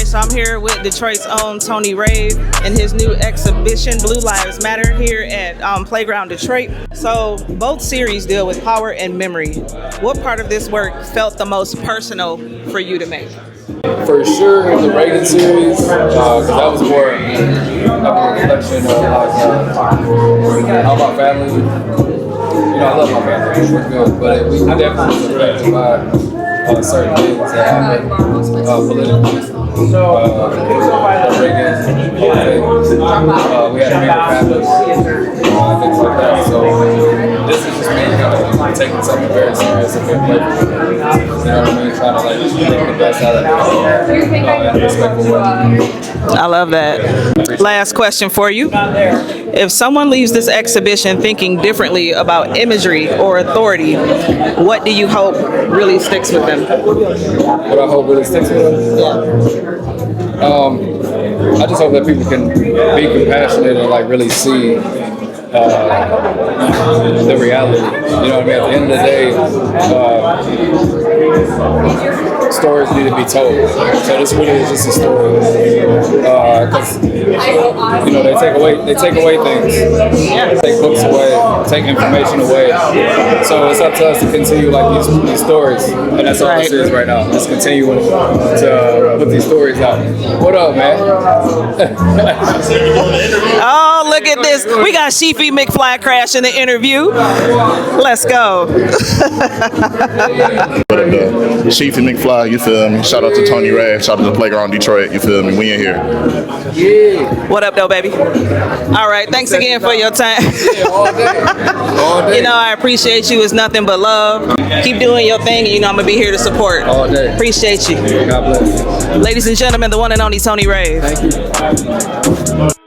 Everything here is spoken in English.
So I'm here with Detroit's own Tony Rave and his new exhibition, Blue Lives Matter, here at Playground Detroit. So both series deal with power and memory. What part of this work felt the most personal for you to make? For sure, the Reagan Series, because that was more of a reflection of how my family, I love my family, we're good, but we definitely was affected by certain things that happened politically. Reagan, we had a bigger family, things like that. So this is just me kind of taking something very serious and being playful. You know what I mean? Trying to make the best out of it in a respectful way. I love that. Last question for you. If someone leaves this exhibition thinking differently about imagery or authority, what do you hope really sticks with them? What I hope really sticks with them? Yeah. I just hope that people can be compassionate and really see the reality. You know what I mean? At the end of the day, stories need to be told. So this really is just a story. Because they take away things. They take books away, take information away. So it's up to us to continue these stories, and that's all this is right now. Just continuing to put these stories out. What up, man? Oh, look at this. We got Sheefy McFly Crash in the interview. Let's go. Sheefy McFly, you feel me? Shout out to Tony Rave, shout out to the Playground Detroit, you feel me? We in here. Yeah. What up, though, baby? All right, thanks again for your time. Yeah, all day. All day. I appreciate you. It's nothing but love. Keep doing your thing, and I'm going to be here to support. All day. Appreciate you. God bless. Ladies and gentlemen, the one and only Tony Rave. Thank you.